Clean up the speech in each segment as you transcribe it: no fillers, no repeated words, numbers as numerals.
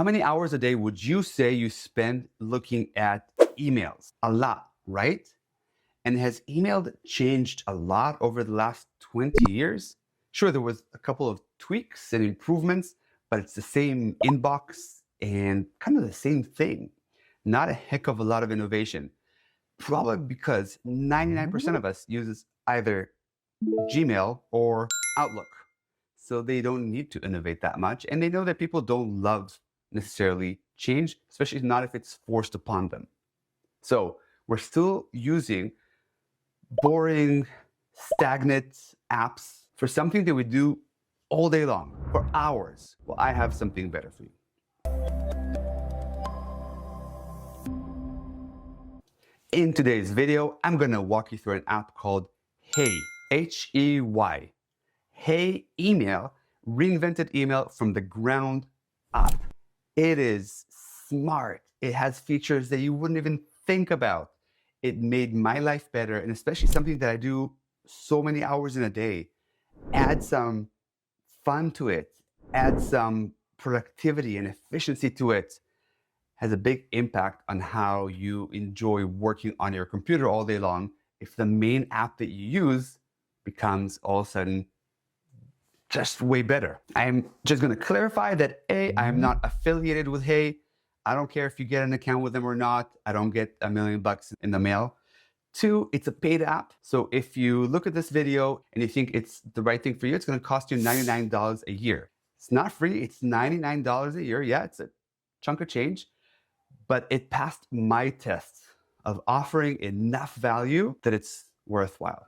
How many hours a day would you say you spend looking at emails? A lot, right? And has email changed a lot over the last 20 years? Sure, there was a couple of tweaks and improvements, but it's the same inbox and kind of the same thing. Not a heck of a lot of innovation. Probably because 99% of us uses either Gmail or Outlook. So they don't need to innovate that much. And they know that people don't love necessarily change, especially not if it's forced upon them. So we're still using boring, stagnant apps for something that we do all day long, for hours. Well, I have something better for you. In today's video, I'm gonna walk you through an app called Hey, H-E-Y. Hey Email reinvented email from the ground up. It is smart. It has features that you wouldn't even think about. It made my life better, and especially something that I do so many hours in a day. Add some fun to it, add some productivity and efficiency to it. Has a big impact on how you enjoy working on your computer all day long if the main app that you use becomes all of a sudden just way better. I'm just gonna clarify that A, I am not affiliated with Hey. I don't care if you get an account with them or not. I don't get $1 million in the mail. Two, it's a paid app. So if you look at this video and you think it's the right thing for you, it's gonna cost you $99 a year. It's not free, it's $99 a year. Yeah, it's a chunk of change, but it passed my test of offering enough value that it's worthwhile.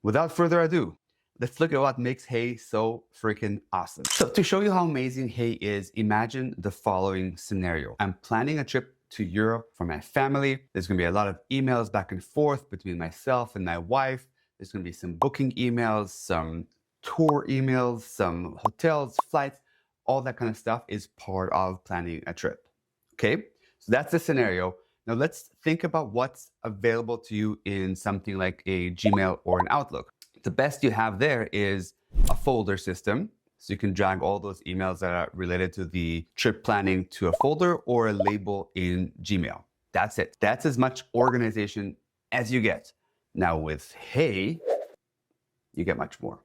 Without further ado, let's look at what makes Hey so freaking awesome. So to show you how amazing Hey is, imagine the following scenario. I'm planning a trip to Europe for my family. There's gonna be a lot of emails back and forth between myself and my wife. There's gonna be some booking emails, some tour emails, some hotels, flights, all that kind of stuff is part of planning a trip. Okay, so that's the scenario. Now let's think about what's available to you in something like a Gmail or an Outlook. The best you have there is a folder system. So you can drag all those emails that are related to the trip planning to a folder or a label in Gmail. That's it. That's as much organization as you get. Now with Hey, you get much more.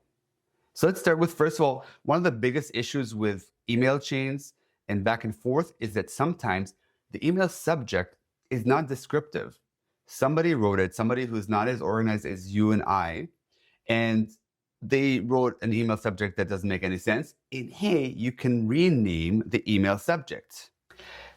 So let's start with, first of all, one of the biggest issues with email chains and back and forth is that sometimes the email subject is not descriptive. Somebody wrote it, somebody who's not as organized as you and I, and they wrote an email subject that doesn't make any sense. In Hey, you can rename the email subject.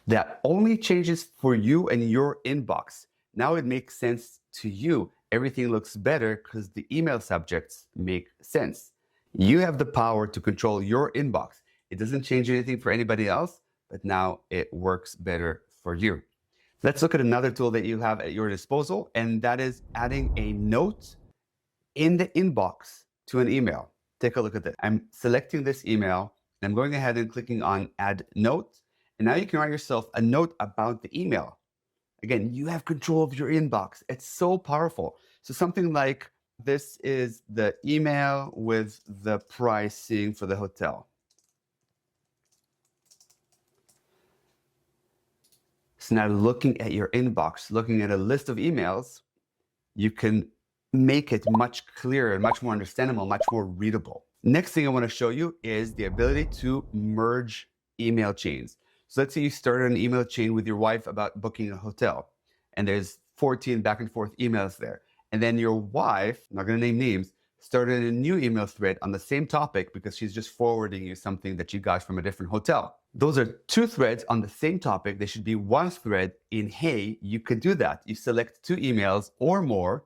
That only changes for you and your inbox. Now it makes sense to you. Everything looks better because the email subjects make sense. You have the power to control your inbox. It doesn't change anything for anybody else, but now it works better for you. Let's look at another tool that you have at your disposal, and that is adding a note in the inbox to an email. Take a look at this. I'm selecting this email, and I'm going ahead and clicking on Add Note, and now you can write yourself a note about the email. Again, you have control of your inbox. It's so powerful. So something like, this is the email with the pricing for the hotel. So now looking at your inbox, looking at a list of emails, you can make it much clearer, much more understandable, much more readable. Next thing I want to show you is the ability to merge email chains. So let's say you started an email chain with your wife about booking a hotel, and there's 14 back and forth emails there. And then your wife, I'm not going to name names, started a new email thread on the same topic because she's just forwarding you something that you got from a different hotel. Those are two threads on the same topic. They should be one thread. In Hey, you could do that. You select two emails or more,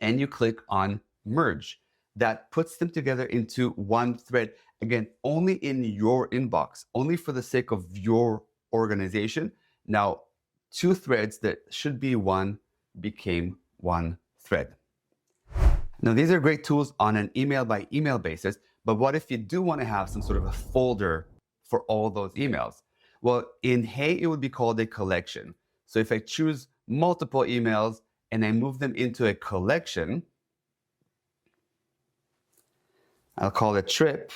and you click on merge. That puts them together into one thread. Again, only in your inbox, only for the sake of your organization. Now, two threads that should be one became one thread. Now, these are great tools on an email by email basis, but what if you do want to have some sort of a folder for all those emails? Well, in Hey, it would be called a collection. So if I choose multiple emails and I move them into a collection, I'll call it trip,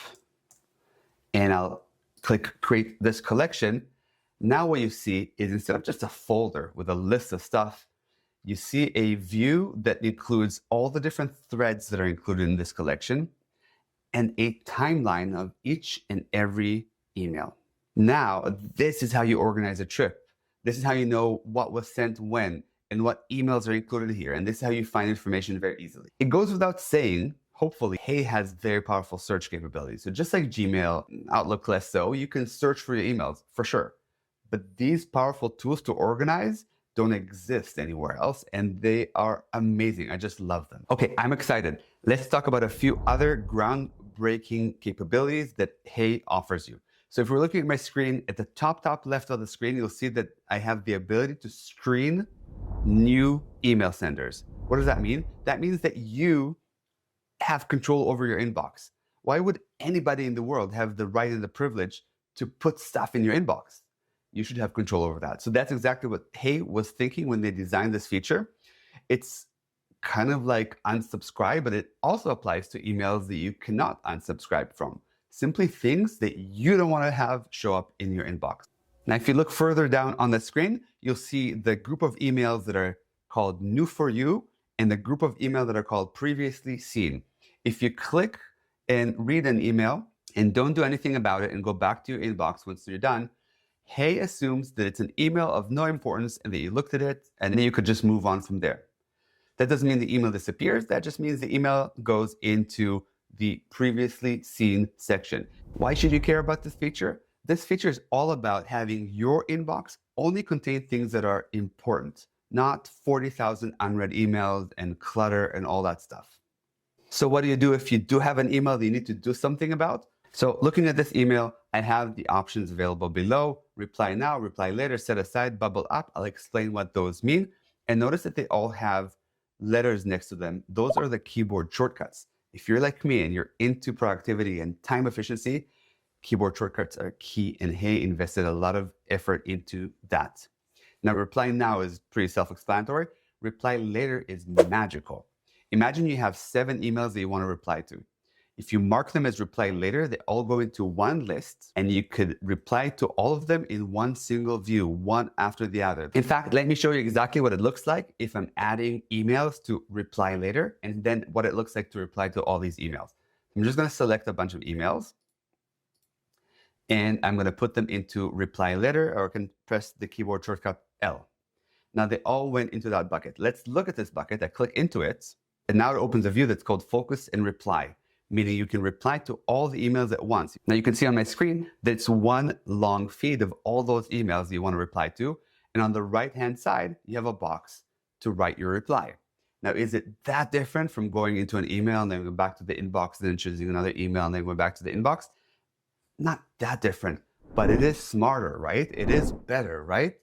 and I'll click create this collection. Now what you see is instead of just a folder with a list of stuff, you see a view that includes all the different threads that are included in this collection and a timeline of each and every email. Now, this is how you organize a trip. This is how you know what was sent when and what emails are included here. And this is how you find information very easily. It goes without saying, hopefully, Hey has very powerful search capabilities. So just like Gmail, Outlook less so, you can search for your emails for sure. But these powerful tools to organize don't exist anywhere else, and they are amazing. I just love them. Okay, I'm excited. Let's talk about a few other groundbreaking capabilities that Hey offers you. So if we're looking at my screen, at the top left of the screen, you'll see that I have the ability to screen new email senders. What does that mean? That means that you have control over your inbox. Why would anybody in the world have the right and the privilege to put stuff in your inbox? You should have control over that. So that's exactly what Hey was thinking when they designed this feature. It's kind of like unsubscribe, but it also applies to emails that you cannot unsubscribe from. Simply things that you don't want to have show up in your inbox. Now, if you look further down on the screen, you'll see the group of emails that are called New for You and the group of emails that are called Previously Seen. If you click and read an email and don't do anything about it and go back to your inbox once you're done, Hey assumes that it's an email of no importance and that you looked at it and then you could just move on from there. That doesn't mean the email disappears. That just means the email goes into the previously seen section. Why should you care about this feature? This feature is all about having your inbox only contain things that are important, not 40,000 unread emails and clutter and all that stuff. So what do you do if you do have an email that you need to do something about? So looking at this email, I have the options available below: reply now, reply later, set aside, bubble up. I'll explain what those mean. And notice that they all have letters next to them. Those are the keyboard shortcuts. If you're like me and you're into productivity and time efficiency, keyboard shortcuts are key, and Hey invested a lot of effort into that. Now, reply now is pretty self-explanatory. Reply later is magical. Imagine you have 7 emails that you want to reply to. If you mark them as reply later, they all go into one list and you could reply to all of them in one single view, one after the other. In fact, let me show you exactly what it looks like if I'm adding emails to reply later, and then what it looks like to reply to all these emails. I'm just going to select a bunch of emails and I'm going to put them into reply later, or I can press the keyboard shortcut L. Now they all went into that bucket. Let's look at this bucket. I click into it, and now it opens a view that's called Focus and Reply, meaning you can reply to all the emails at once. Now you can see on my screen that it's one long feed of all those emails you want to reply to. And on the right-hand side, you have a box to write your reply. Now, is it that different from going into an email and then going back to the inbox, then choosing another email and then going back to the inbox? Not that different, but it is smarter, right? It is better, right?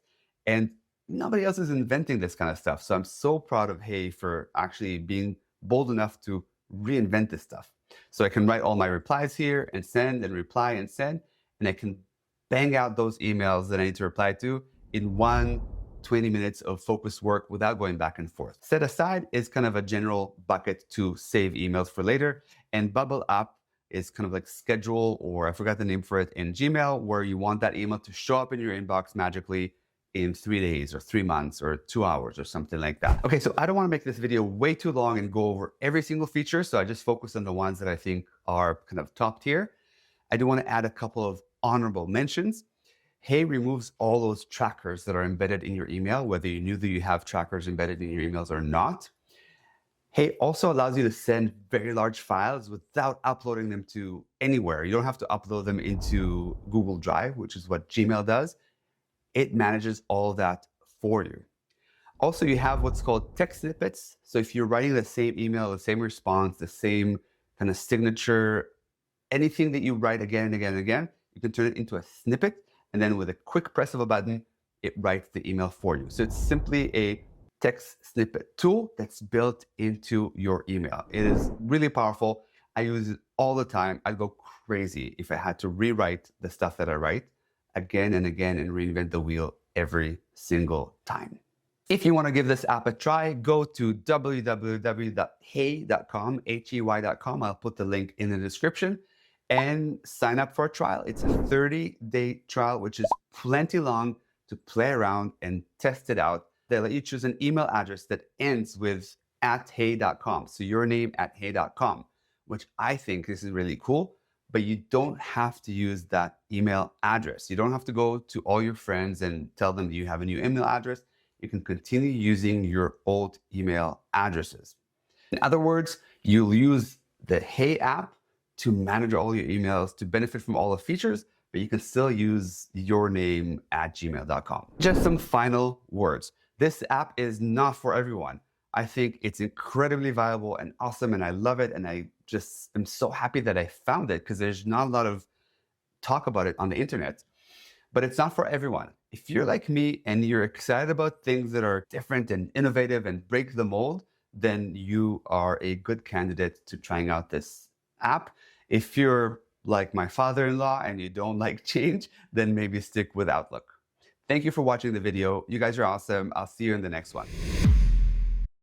And nobody else is inventing this kind of stuff. So I'm so proud of Hey for actually being bold enough to reinvent this stuff. So I can write all my replies here and send and reply and send, and I can bang out those emails that I need to reply to in 20 minutes of focused work without going back and forth. Set aside is kind of a general bucket to save emails for later, and bubble up is kind of like schedule, or I forgot the name for it, in Gmail, where you want that email to show up in your inbox magically in 3 days or 3 months or 2 hours or something like that. Okay, so I don't want to make this video way too long and go over every single feature, so I just focus on the ones that I think are kind of top tier. I do want to add a couple of honorable mentions. Hey removes all those trackers that are embedded in your email, whether you knew that you have trackers embedded in your emails or not. Hey also allows you to send very large files without uploading them to anywhere. You don't have to upload them into Google Drive, which is what Gmail does. It manages all that for you. Also, you have what's called text snippets. So if you're writing the same email, the same response, the same kind of signature, anything that you write again and again and again, you can turn it into a snippet, and then with a quick press of a button, it writes the email for you. So it's simply a text snippet tool that's built into your email. It is really powerful. I use it all the time. I'd go crazy if I had to rewrite the stuff that I write again and again and reinvent the wheel every single time. If you want to give this app a try, go to www.hey.com, Hey.com. I'll put the link in the description. and sign up for a trial. It's a 30-day trial, which is plenty long to play around and test it out. They let you choose an email address that ends with @hey.com. So your name @hey.com, which I think this is really cool, but you don't have to use that email address. You don't have to go to all your friends and tell them you have a new email address. You can continue using your old email addresses. In other words, you'll use the Hey app to manage all your emails, to benefit from all the features, but you can still use your name @gmail.com. Just some final words. This app is not for everyone. I think it's incredibly valuable and awesome, and I love it. And I just am so happy that I found it, because there's not a lot of talk about it on the internet. But it's not for everyone. If you're like me and you're excited about things that are different and innovative and break the mold, then you are a good candidate to trying out this app. If you're like my father-in-law and you don't like change, then maybe stick with Outlook. Thank you for watching the video. You guys are awesome. I'll see you in the next one.